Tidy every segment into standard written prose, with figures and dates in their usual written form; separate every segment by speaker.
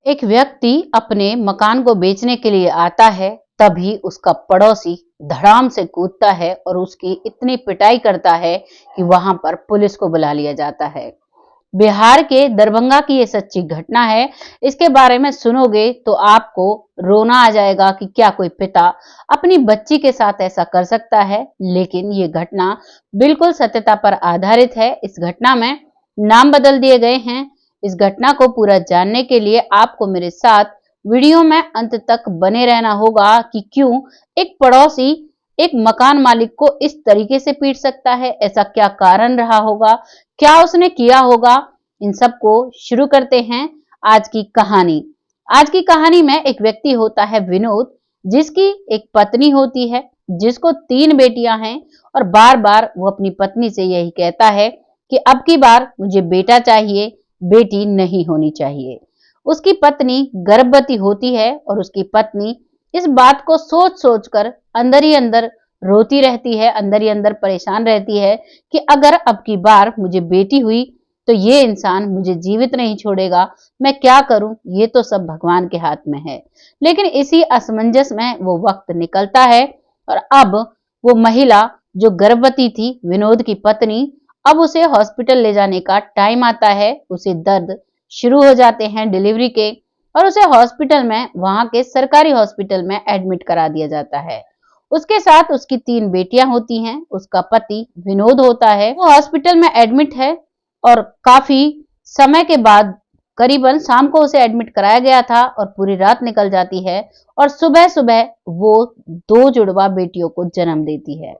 Speaker 1: एक व्यक्ति अपने मकान को बेचने के लिए आता है, तभी उसका पड़ोसी धड़ाम से कूदता है और उसकी इतनी पिटाई करता है कि वहां पर पुलिस को बुला लिया जाता है। बिहार के दरभंगा की ये सच्ची घटना है। इसके बारे में सुनोगे तो आपको रोना आ जाएगा कि क्या कोई पिता अपनी बच्ची के साथ ऐसा कर सकता है। लेकिन ये घटना बिल्कुल सत्यता पर आधारित है। इस घटना में नाम बदल दिए गए हैं। इस घटना को पूरा जानने के लिए आपको मेरे साथ वीडियो में अंत तक बने रहना होगा कि क्यों एक पड़ोसी एक मकान मालिक को इस तरीके से पीट सकता है। ऐसा क्या कारण रहा होगा, क्या उसने किया होगा। इन सब को शुरू करते हैं आज की कहानी। आज की कहानी में एक व्यक्ति होता है विनोद, जिसकी एक पत्नी होती है, जिसको 3 बेटियां हैं और बार बार वो अपनी पत्नी से यही कहता है कि अब की बार मुझे बेटा चाहिए, बेटी नहीं होनी चाहिए। उसकी पत्नी गर्भवती होती है और उसकी पत्नी इस बात को सोच सोच कर अंदर ही अंदर रोती रहती है, अंदर ही अंदर परेशान रहती है कि अगर अब की बार मुझे बेटी हुई तो ये इंसान मुझे जीवित नहीं छोड़ेगा, मैं क्या करूं, ये तो सब भगवान के हाथ में है। लेकिन इसी असमंजस में वो वक्त निकलता है और अब वो महिला जो गर्भवती थी, विनोद की पत्नी, अब उसे हॉस्पिटल ले जाने का टाइम आता है। उसे दर्द शुरू हो जाते हैं डिलीवरी के और उसे हॉस्पिटल में, वहां के सरकारी हॉस्पिटल में एडमिट करा दिया जाता है। उसके साथ उसकी 3 बेटियां होती हैं, उसका पति विनोद होता है। वो हॉस्पिटल में एडमिट है और काफी समय के बाद करीबन शाम को उसे एडमिट कराया गया था और पूरी रात निकल जाती है और सुबह सुबह वो 2 जुड़वा बेटियों को जन्म देती है।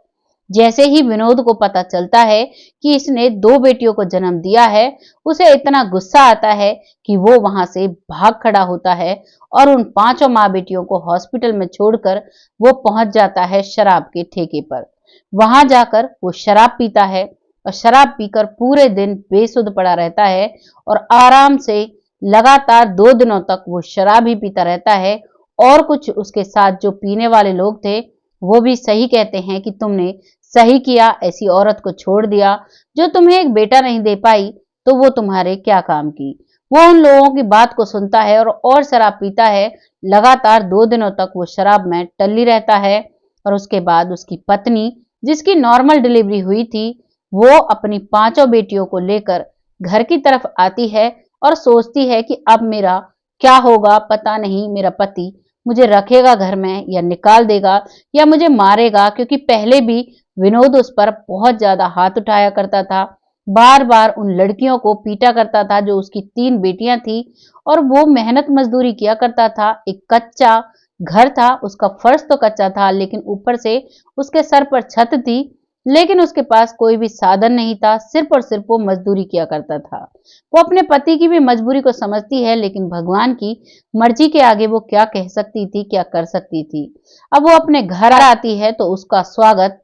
Speaker 1: जैसे ही विनोद को पता चलता है कि इसने 2 बेटियों को जन्म दिया है, उसे इतना गुस्सा आता है कि वो वहां से भाग खड़ा होता है और उन 5 माँ बेटियों को हॉस्पिटल में छोड़कर वो पहुंच जाता है शराब के ठेके पर। वहां जाकर वो शराब पीता है और शराब पीकर पूरे दिन बेसुध पड़ा रहता है और आराम से लगातार 2 दिनों तक वो शराब ही पीता रहता है। और कुछ उसके साथ जो पीने वाले लोग थे, वो भी सही कहते हैं कि तुमने सही किया, ऐसी औरत को छोड़ दिया जो तुम्हें एक बेटा नहीं दे पाई, तो वो तुम्हारे क्या काम की। वो उन लोगों की बात को सुनता है और शराब पीता है। लगातार 2 दिनों तक वो शराब में टल्ली रहता है और उसके बाद उसकी पत्नी, जिसकी नॉर्मल डिलीवरी हुई थी, वो अपनी 5 बेटियों को लेकर घर की तरफ आती है और सोचती है कि अब मेरा क्या होगा, पता नहीं मेरा पति मुझे रखेगा घर में या निकाल देगा या मुझे मारेगा। क्योंकि पहले भी विनोद उस पर बहुत ज्यादा हाथ उठाया करता था, बार बार उन लड़कियों को पीटा करता था जो उसकी 3 बेटियां थी और वो मेहनत मजदूरी किया करता था। एक कच्चा घर था, उसका फर्श तो कच्चा था लेकिन ऊपर से उसके सर पर छत थी, लेकिन उसके पास कोई भी साधन नहीं था, सिर्फ और सिर्फ वो मजदूरी किया करता था। वो अपने पति की भी मजबूरी को समझती है, लेकिन भगवान की मर्जी के आगे वो क्या कह सकती थी, क्या कर सकती थी। अब वो अपने घर आती है तो उसका स्वागत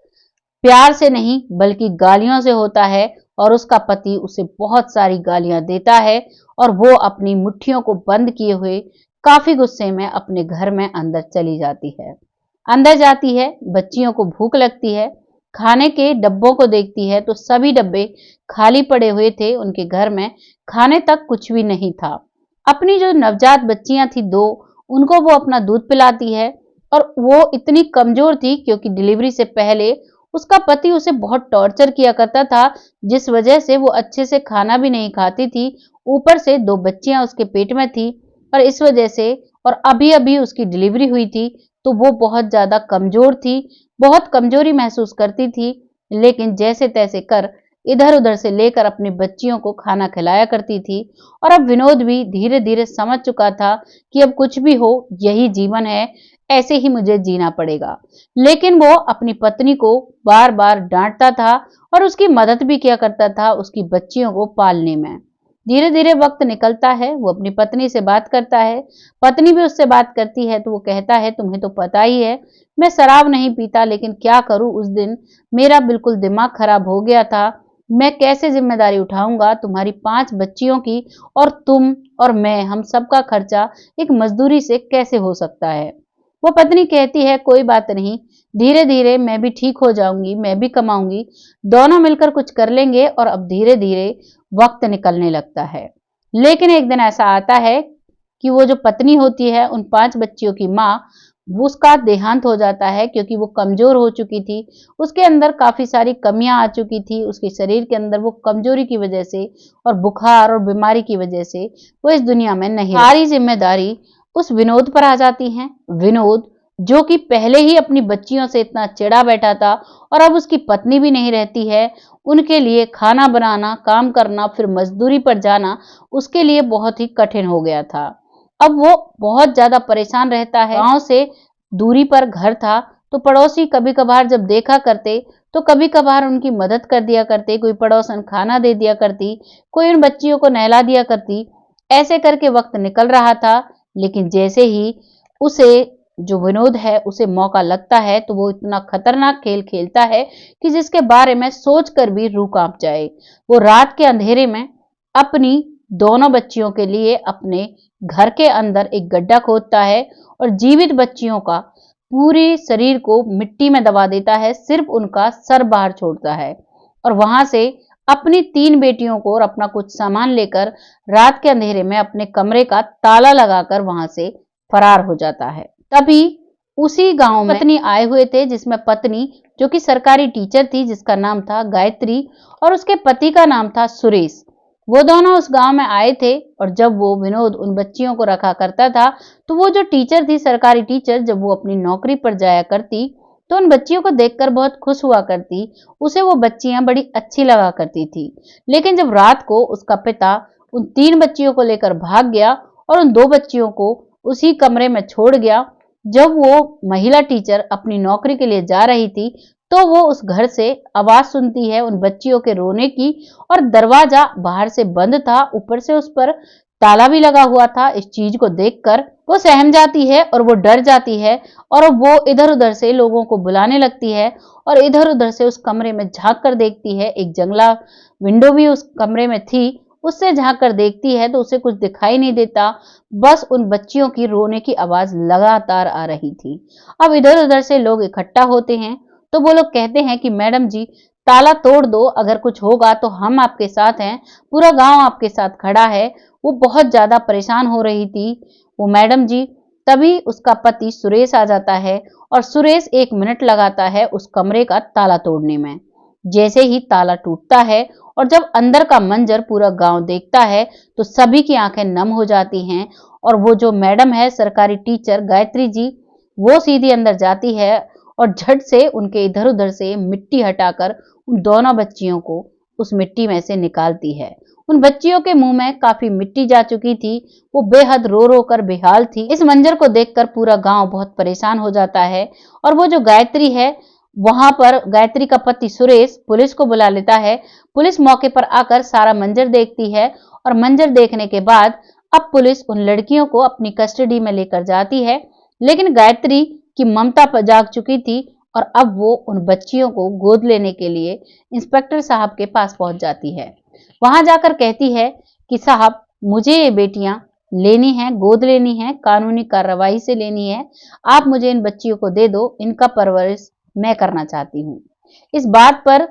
Speaker 1: प्यार से नहीं बल्कि गालियों से होता है और उसका पति उसे बहुत सारी गालियां देता है और वो अपनी मुट्ठियों को बंद किए हुए काफी गुस्से में अपने घर में अंदर चली जाती है। अंदर जाती है, बच्चियों को भूख लगती है, खाने के डब्बों को देखती है तो सभी डब्बे खाली पड़े हुए थे, उनके घर में खाने तक कुछ भी नहीं था। अपनी जो नवजात बच्चियां थी 2, उनको वो अपना दूध पिलाती है और वो इतनी कमजोर थी क्योंकि डिलीवरी से पहले उसका पति उसे बहुत टॉर्चर किया करता था, जिस वजह से वो अच्छे से खाना भी नहीं खाती थी। ऊपर से 2 बच्चियां उसके पेट में थी और इस वजह से, और अभी अभी उसकी डिलीवरी हुई थी, तो वो बहुत ज्यादा कमजोर थी, बहुत कमजोरी महसूस करती थी। लेकिन जैसे तैसे कर इधर उधर से लेकर अपनी बच्चियों को खाना खिलाया करती थी। और अब विनोद भी धीरे धीरे समझ चुका था कि अब कुछ भी हो, यही जीवन है, ऐसे ही मुझे जीना पड़ेगा। लेकिन वो अपनी पत्नी को बार बार डांटता था और उसकी मदद भी किया करता था उसकी बच्चियों को पालने में। धीरे धीरे वक्त निकलता है, वो अपनी पत्नी से बात करता है, पत्नी भी उससे बात करती है तो वो कहता है तुम्हें तो पता ही है मैं शराब नहीं पीता, लेकिन क्या करूं, उस दिन मेरा बिल्कुल दिमाग खराब हो गया था, मैं कैसे जिम्मेदारी उठाऊंगा तुम्हारी 5 बच्चियों की, और तुम और मैं, हम सबका खर्चा एक मजदूरी से कैसे हो सकता है। वो पत्नी कहती है कोई बात नहीं, धीरे धीरे मैं भी ठीक हो जाऊंगी, मैं भी कमाऊंगी, दोनों मिलकर कुछ कर लेंगे। और अब धीरे धीरे वक्त निकलने लगता है। लेकिन एक दिन ऐसा आता है कि वो जो पत्नी होती है, उन 5 बच्चियों की माँ, वो उसका देहांत हो जाता है क्योंकि वो कमज़ोर हो चुकी थी। उसके अंदर काफ़ी सारी कमियाँ आ चुकी थी, उसके शरीर के अंदर वो कमज़ोरी की वजह से और बुखार और बीमारी की वजह से वो इस दुनिया में नहीं रही। सारी ज़िम्मेदारी उस विनोद पर आ जाती हैं। विनोद जो कि पहले ही अपनी बच्चियों से इतना चिढ़ा बैठा था और अब उसकी पत्नी भी नहीं रहती है, उनके लिए खाना बनाना, काम करना, फिर मज़दूरी पर जाना उसके लिए बहुत ही कठिन हो गया था। अब वो बहुत ज़्यादा परेशान रहता है। गाँव से दूरी पर घर था, तो पड़ोसी कभी-कभार जब देखा करते, तो कभी-कभार उनकी मदद कर दिया करते, कोई पड़ोसन खाना दे दिया करती, कोई उन बच्चियों को नहला दिया करती। ऐसे करके वक़्त निकल रहा था, लेकिन जैसे ही उसे जो विनोद है, उसे मौका लगता है, तो वो इतना खतरनाक खेल खेलता है कि जिसके बारे में सोचकर भी रूह काँप जाए। वो रात के अंधेरे में अपनी दोनों बच्चियों के लिए अपने घर के अंदर एक गड्ढा खोदता है और जीवित बच्चियों का पूरे शरीर को मिट्टी में दबा देता है, सिर्फ उनका सर बाहर छोड़ता है और वहां से अपनी 3 बेटियों को और अपना कुछ सामान लेकर रात के अंधेरे में अपने कमरे का ताला लगाकर वहां से फरार हो जाता है। तभी उसी गांव में पत्नी आए हुए थे, जिसमें पत्नी जो कि सरकारी टीचर थी, जिसका नाम था गायत्री, और उसके पति का नाम था सुरेश। वो दोनों उस गांव में आए थे और जब वो विनोद उन बच्चियों को रखा करता था, तो वो जो टीचर थी, सरकारी टीचर, जब वो अपनी नौकरी पर जाया करती, तो उन बच्चियों को देखकर बहुत खुश हुआ करती। उसे वो बच्चियां बड़ी अच्छी लगा करती थी। लेकिन जब रात को उसका पिता उन 3 बच्चियों को लेकर भाग गया और उन 2 बच्चियों को उसी कमरे में छोड़ गया, जब वो महिला टीचर अपनी नौकरी के लिए जा रही थी, तो वो उस घर से आवाज सुनती है उन बच्चियों के रोने की और दरवाजा बाहर से बंद था, ऊपर से उस पर ताला भी लगा हुआ था। इस चीज को देखकर वो सहम जाती है और वो डर जाती है और वो इधर उधर से लोगों को बुलाने लगती है और इधर उधर से उस कमरे में झांक कर देखती है। एक जंगला विंडो भी उस कमरे में थी, उससे झांक कर देखती है तो उसे कुछ दिखाई नहीं देता, बस उन बच्चियों की रोने की आवाज लगातार आ रही थी। अब इधर उधर से लोग इकट्ठा होते हैं, तो वो लोग कहते हैं कि मैडम जी, ताला तोड़ दो, अगर कुछ होगा तो हम आपके साथ हैं, पूरा गांव आपके साथ खड़ा है। वो बहुत ज्यादा परेशान हो रही थी वो मैडम जी। तभी उसका पति सुरेश आ जाता है और सुरेश 1 मिनट लगाता है उस कमरे का ताला तोड़ने में। जैसे ही ताला टूटता है और जब अंदर का मंजर पूरा गांव देखता है, तो सभी की आंखें नम हो जाती हैं और वो जो मैडम है, सरकारी टीचर गायत्री जी, वो सीधी अंदर जाती है और झट से उनके इधर उधर से मिट्टी हटाकर उन दोनों बच्चियों को उस मिट्टी में से निकालती है। उन बच्चियों के मुंह में काफी मिट्टी जा चुकी थी, वो बेहद रो रो कर बेहाल थी। इस मंजर को देखकर पूरा गांव बहुत परेशान हो जाता है और वो जो गायत्री है, वहां पर गायत्री का पति सुरेश पुलिस को बुला लेता है। पुलिस मौके पर आकर सारा मंजर देखती है और मंजर देखने के बाद अब पुलिस उन लड़कियों को अपनी कस्टडी में लेकर जाती है। लेकिन गायत्री की ममता पर जाग चुकी थी और अब वो उन बच्चियों को गोद लेने के लिए इंस्पेक्टर साहब के पास पहुंच जाती है। वहां जाकर कहती है कि साहब, मुझे ये बेटियां लेनी है, गोद लेनी है, कानूनी कार्रवाई से लेनी है। आप मुझे इन बच्चियों को दे दो, इनका परवरिश मैं करना चाहती हूँ। इस बात पर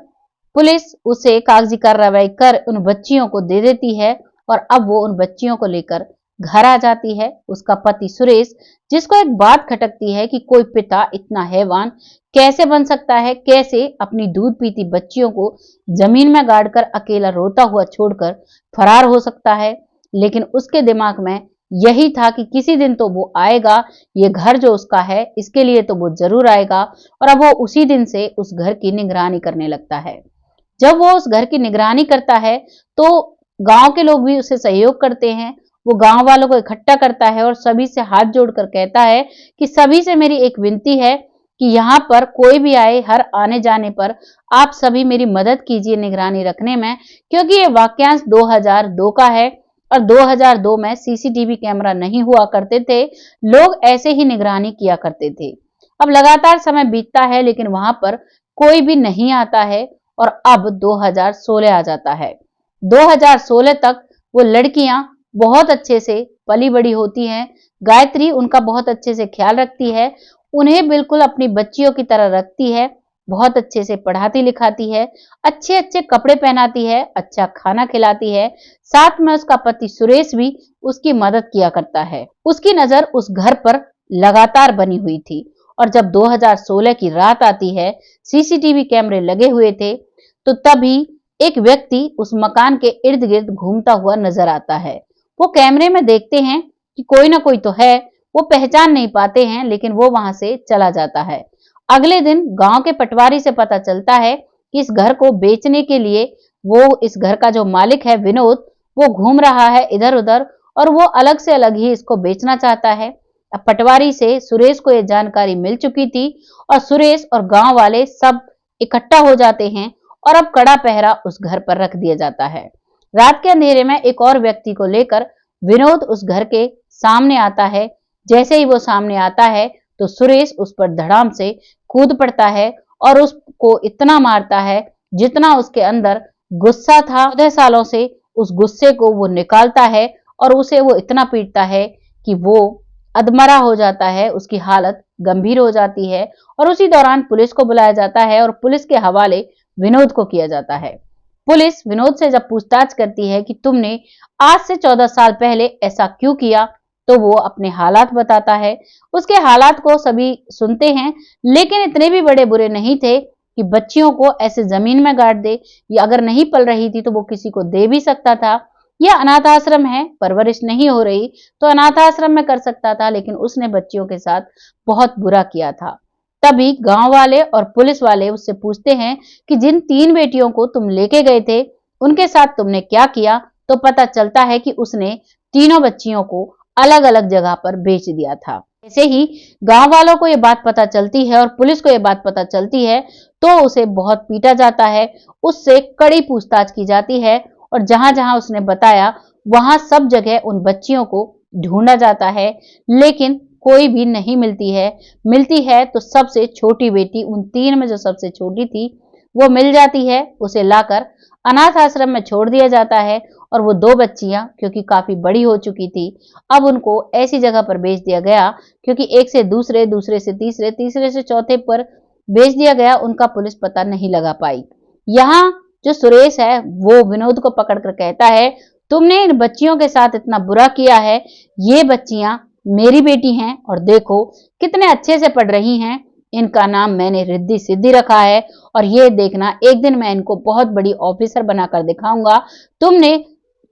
Speaker 1: पुलिस उसे कागजी कार्रवाई कर उन बच्चियों को दे देती है और अब वो उन बच्चियों को लेकर घर आ जाती है। उसका पति सुरेश, जिसको एक बात खटकती है कि कोई पिता इतना हैवान कैसे बन सकता है, कैसे अपनी दूध पीती बच्चियों को जमीन में गाड़कर अकेला रोता हुआ छोड़कर फरार हो सकता है। लेकिन उसके दिमाग में यही था कि किसी दिन तो वो आएगा, ये घर जो उसका है, इसके लिए तो वो जरूर आएगा। और अब वो उसी दिन से उस घर की निगरानी करने लगता है। जब वो उस घर की निगरानी करता है, तो गांव के लोग भी उसे सहयोग करते हैं। वो गांव वालों को इकट्ठा करता है और सभी से हाथ जोड़कर कहता है कि सभी से मेरी एक विनती है कि यहाँ पर कोई भी आए, हर आने जाने पर आप सभी मेरी मदद कीजिए निगरानी रखने में, क्योंकि ये वाक्यांश 2002 का है और 2002 में सीसीटीवी कैमरा नहीं हुआ करते थे, लोग ऐसे ही निगरानी किया करते थे। अब लगातार समय बीतता है, लेकिन वहां पर कोई भी नहीं आता है और अब 2016 आ जाता है। 2016 तक वो लड़कियां बहुत अच्छे से पली बड़ी होती हैं। गायत्री उनका बहुत अच्छे से ख्याल रखती है, उन्हें बिल्कुल अपनी बच्चियों की तरह रखती है। बहुत अच्छे से पढ़ाती लिखाती है, अच्छे अच्छे कपड़े पहनाती है, अच्छा खाना खिलाती है। साथ में उसका पति सुरेश भी उसकी मदद किया करता है। उसकी नजर उस घर पर लगातार बनी हुई थी और जब 2016 की रात आती है, सीसीटीवी कैमरे लगे हुए थे, तो तभी एक व्यक्ति उस मकान के इर्द गिर्द घूमता हुआ नजर आता है। वो कैमरे में देखते हैं कि कोई ना कोई तो है, वो पहचान नहीं पाते हैं, लेकिन वो वहां से चला जाता है। अगले दिन गांव के पटवारी से पता चलता है कि इस घर को बेचने के लिए इस घर का जो मालिक है विनोद, वो घूम रहा है इधर उधर और वो अलग से अलग ही इसको बेचना चाहता है। अब पटवारी से सुरेश को यह जानकारी मिल चुकी थी और सुरेश और गांव वाले सब इकट्ठा हो जाते हैं और अब कड़ा पहरा उस घर पर रख दिया जाता है। रात के अंधेरे में एक और व्यक्ति को लेकर विनोद उस घर के सामने आता है। जैसे ही वो सामने आता है तो सुरेश उस पर धड़ाम से कूद पड़ता है और उसको इतना मारता है जितना उसके अंदर गुस्सा था 14 सालों से, उस गुस्से को वो निकालता है और उसे वो इतना पीटता है कि वो अधमरा हो जाता है, उसकी हालत गंभीर हो जाती है और उसी दौरान पुलिस को बुलाया जाता है और पुलिस के हवाले विनोद को किया जाता है। पुलिस विनोद से जब पूछताछ करती है कि तुमने आज से 14 साल पहले ऐसा क्यों किया, तो वो अपने हालात बताता है। उसके हालात को सभी सुनते हैं, लेकिन इतने भी बड़े बुरे नहीं थे कि बच्चियों को ऐसे जमीन में गाड़ दे, या अगर नहीं पल रही थी तो वो किसी को दे भी सकता था। यह अनाथ आश्रम है, परवरिश नहीं हो रही तो अनाथ आश्रम में कर सकता था, लेकिन उसने बच्चियों के साथ बहुत बुरा किया था। तभी गांव वाले और पुलिस वाले उससे पूछते हैं कि जिन 3 बेटियों को तुम लेके गए थे उनके साथ तुमने क्या किया, तो पता चलता है कि उसने तीनों बच्चियों को अलग अलग जगह पर बेच दिया था। ऐसे ही गांव वालों को यह बात पता चलती है और पुलिस को यह बात पता चलती है तो उसे बहुत पीटा जाता है, उससे कड़ी पूछताछ की जाती है और जहां जहां उसने बताया वहां सब जगह उन बच्चियों को ढूंढा जाता है, लेकिन कोई भी नहीं मिलती है तो सबसे छोटी बेटी, उन 3 में जो सबसे छोटी थी वो मिल जाती है। उसे लाकर अनाथ आश्रम में छोड़ दिया जाता है और वो 2 बच्चियां, क्योंकि काफी बड़ी हो चुकी थी, अब उनको ऐसी जगह पर बेच दिया गया, क्योंकि एक से दूसरे, दूसरे से तीसरे, तीसरे से चौथे पर बेच दिया गया, उनका पुलिस पता नहीं लगा पाई। यहाँ जो सुरेश है वो विनोद को पकड़कर कहता है, तुमने इन बच्चियों के साथ इतना बुरा किया है, ये बच्चियां मेरी बेटी हैं और देखो कितने अच्छे से पढ़ रही हैं, इनका नाम मैंने रिद्धि सिद्धि रखा है और ये देखना एक दिन मैं इनको बहुत बड़ी ऑफिसर बनाकर दिखाऊंगा। तुमने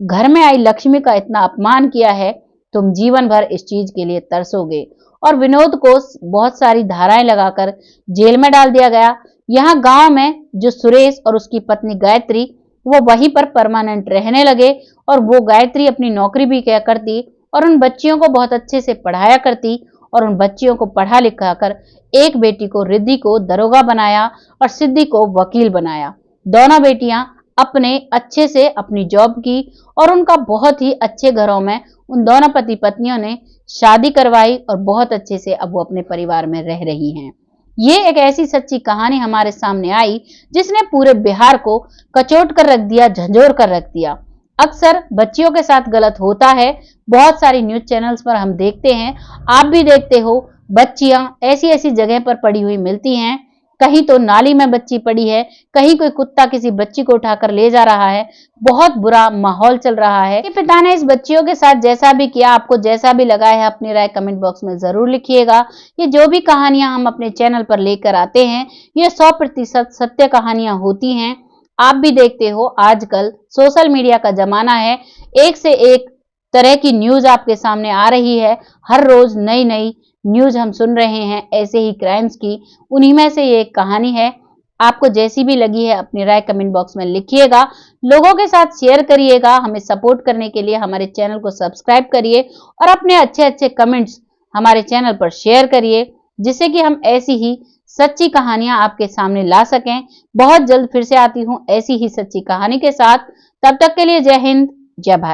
Speaker 1: घर में आई लक्ष्मी का इतना अपमान किया है, तुम जीवन भर इस चीज के लिए तरसोगे। और विनोद को बहुत सारी धाराएं लगाकर जेल में डाल दिया गया। यहाँ गांव में जो सुरेश और उसकी पत्नी गायत्री वो वहीं पर परमानेंट रहने लगे और वो गायत्री अपनी नौकरी भी किया करती और उन बच्चियों को बहुत अच्छे से पढ़ाया करती और उन बच्चियों को पढ़ा लिखा कर एक बेटी को, रिद्धि को, दरोगा बनाया और सिद्धि को वकील बनाया। दोनों बेटियां अपने अच्छे से अपनी जॉब की और उनका बहुत ही अच्छे घरों में उन दोनों पति पत्नियों ने शादी करवाई और बहुत अच्छे से अब वो अपने परिवार में रह रही हैं। ये एक ऐसी सच्ची कहानी हमारे सामने आई जिसने पूरे बिहार को कचोट कर रख दिया, झंझोर कर रख दिया। अक्सर बच्चियों के साथ गलत होता है, बहुत सारी न्यूज चैनल्स पर हम देखते हैं, आप भी देखते हो, बच्चियां ऐसी ऐसी जगह पर पड़ी हुई मिलती हैं, कहीं तो नाली में बच्ची पड़ी है, कहीं कोई कुत्ता किसी बच्ची को उठाकर ले जा रहा है, बहुत बुरा माहौल चल रहा है। कि पिता ने इस बच्चियों के साथ जैसा भी किया, आपको जैसा भी लगा है अपनी राय कमेंट बॉक्स में जरूर लिखिएगा। ये जो भी कहानियां हम अपने चैनल पर लेकर आते हैं ये 100% सत्य कहानियां होती हैं। आप भी देखते हो आजकल सोशल मीडिया का जमाना है, एक से एक तरह की न्यूज आपके सामने आ रही है, हर रोज नई नई न्यूज हम सुन रहे हैं ऐसे ही क्राइम्स की, उन्हीं में से ये एक कहानी है। आपको जैसी भी लगी है अपनी राय कमेंट बॉक्स में लिखिएगा, लोगों के साथ शेयर करिएगा। हमें सपोर्ट करने के लिए हमारे चैनल को सब्सक्राइब करिए और अपने अच्छे अच्छे कमेंट्स हमारे चैनल पर शेयर करिए, जिससे कि हम ऐसी ही सच्ची कहानियां आपके सामने ला सकें। बहुत जल्द फिर से आती हूं ऐसी ही सच्ची कहानी के साथ, तब तक के लिए जय हिंद, जय भारत।